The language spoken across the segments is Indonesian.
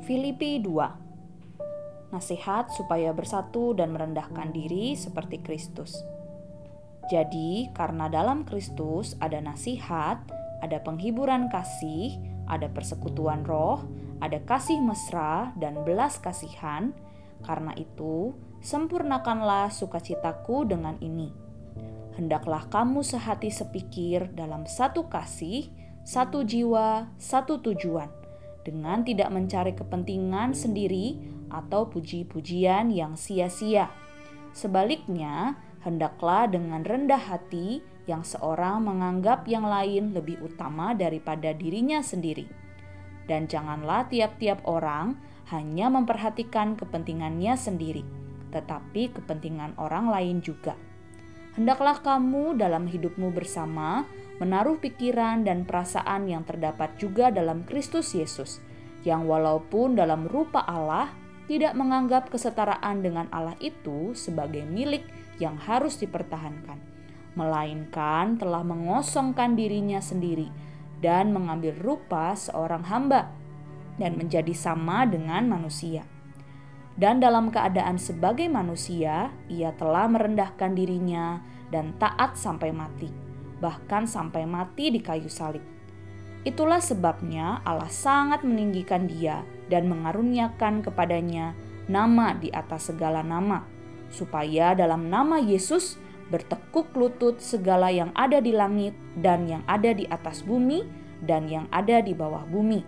Filipi 2. Nasihat supaya bersatu dan merendahkan diri seperti Kristus. Jadi, karena dalam Kristus ada nasihat, ada penghiburan kasih, ada persekutuan roh, ada kasih mesra dan belas kasihan, karena itu sempurnakanlah sukacitaku dengan ini. Hendaklah kamu sehati sepikir dalam satu kasih, satu jiwa, satu tujuan, dengan tidak mencari kepentingan sendiri atau puji-pujian yang sia-sia. Sebaliknya, hendaklah dengan rendah hati yang seorang menganggap yang lain lebih utama daripada dirinya sendiri. Dan janganlah tiap-tiap orang hanya memperhatikan kepentingannya sendiri, tetapi kepentingan orang lain juga. Hendaklah kamu dalam hidupmu bersama menaruh pikiran dan perasaan yang terdapat juga dalam Kristus Yesus, yang walaupun dalam rupa Allah tidak menganggap kesetaraan dengan Allah itu sebagai milik yang harus dipertahankan, melainkan telah mengosongkan dirinya sendiri dan mengambil rupa seorang hamba dan menjadi sama dengan manusia. Dan dalam keadaan sebagai manusia, ia telah merendahkan dirinya dan taat sampai mati, bahkan sampai mati di kayu salib. Itulah sebabnya Allah sangat meninggikan dia dan mengaruniakan kepadanya nama di atas segala nama, supaya dalam nama Yesus bertekuk lutut segala yang ada di langit dan yang ada di atas bumi dan yang ada di bawah bumi,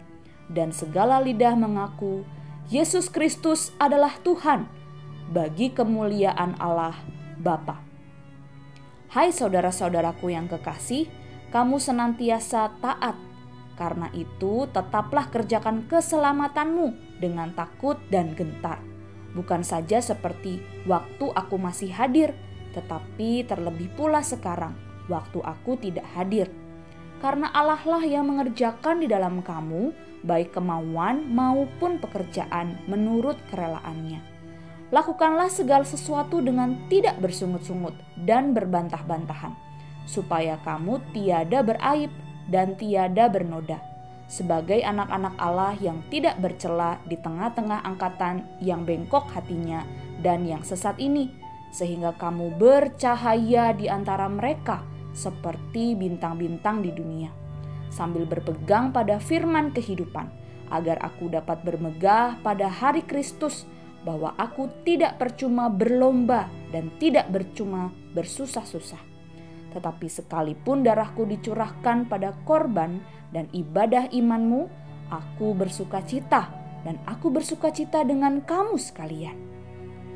dan segala lidah mengaku Yesus Kristus adalah Tuhan, bagi kemuliaan Allah Bapa. Hai saudara-saudaraku yang kekasih, kamu senantiasa taat. Karena itu tetaplah kerjakan keselamatanmu dengan takut dan gentar. Bukan saja seperti waktu aku masih hadir, tetapi terlebih pula sekarang, waktu aku tidak hadir. Karena Allah lah yang mengerjakan di dalam kamu, baik kemauan maupun pekerjaan menurut kerelaannya. Lakukanlah segala sesuatu dengan tidak bersungut-sungut dan berbantah-bantahan, supaya kamu tiada beraib dan tiada bernoda, sebagai anak-anak Allah yang tidak bercela di tengah-tengah angkatan yang bengkok hatinya dan yang sesat ini, sehingga kamu bercahaya di antara mereka seperti bintang-bintang di dunia, sambil berpegang pada firman kehidupan, agar aku dapat bermegah pada hari Kristus, bahwa aku tidak percuma berlomba dan tidak percuma bersusah-susah. Tetapi sekalipun darahku dicurahkan pada korban dan ibadah imanmu, aku bersukacita, dan aku bersukacita dengan kamu sekalian.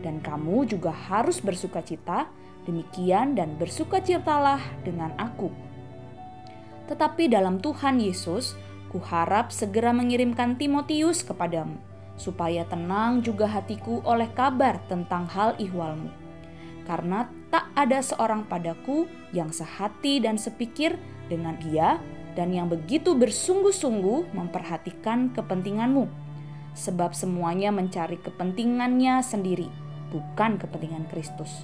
Dan kamu juga harus bersukacita, demikian dan bersukacitalah dengan aku. Tetapi dalam Tuhan Yesus, kuharap segera mengirimkan Timotius kepadamu, supaya tenang juga hatiku oleh kabar tentang hal ihwalmu. Karena tak ada seorang padaku yang sehati dan sepikir dengan dia dan yang begitu bersungguh-sungguh memperhatikan kepentinganmu. Sebab semuanya mencari kepentingannya sendiri, bukan kepentingan Kristus.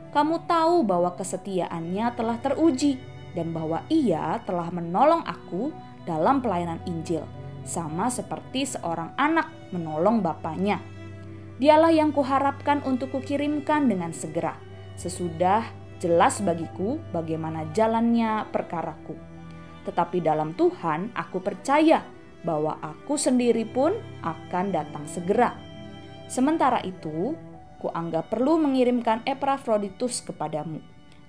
Kamu tahu bahwa kesetiaannya telah teruji dan bahwa ia telah menolong aku dalam pelayanan Injil, sama seperti seorang anak menolong bapaknya. Dialah yang kuharapkan untuk kukirimkan dengan segera, sesudah jelas bagiku bagaimana jalannya perkaraku. Tetapi dalam Tuhan aku percaya bahwa aku sendiri pun akan datang segera. Sementara itu, kuanggap perlu mengirimkan Epafroditus kepadamu,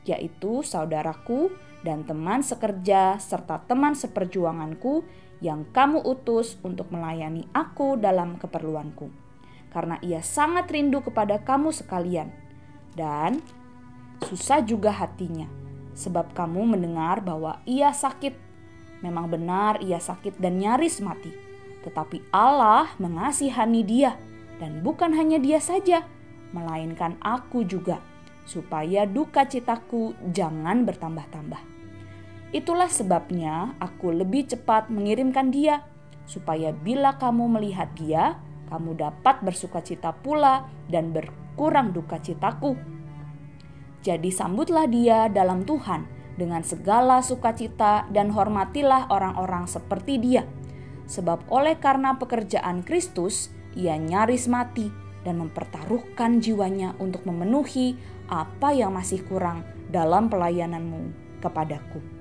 yaitu saudaraku dan teman sekerja serta teman seperjuanganku yang kamu utus untuk melayani aku dalam keperluanku. Karena ia sangat rindu kepada kamu sekalian, dan susah juga hatinya, sebab kamu mendengar bahwa ia sakit. Memang benar ia sakit dan nyaris mati, tetapi Allah mengasihani dia, dan bukan hanya dia saja, melainkan aku juga, supaya duka citaku jangan bertambah-tambah. Itulah sebabnya aku lebih cepat mengirimkan dia, supaya bila kamu melihat dia, kamu dapat bersukacita pula dan berkurang duka citaku. Jadi sambutlah dia dalam Tuhan dengan segala sukacita dan hormatilah orang-orang seperti dia, sebab oleh karena pekerjaan Kristus, ia nyaris mati dan mempertaruhkan jiwanya untuk memenuhi apa yang masih kurang dalam pelayananmu kepadaku.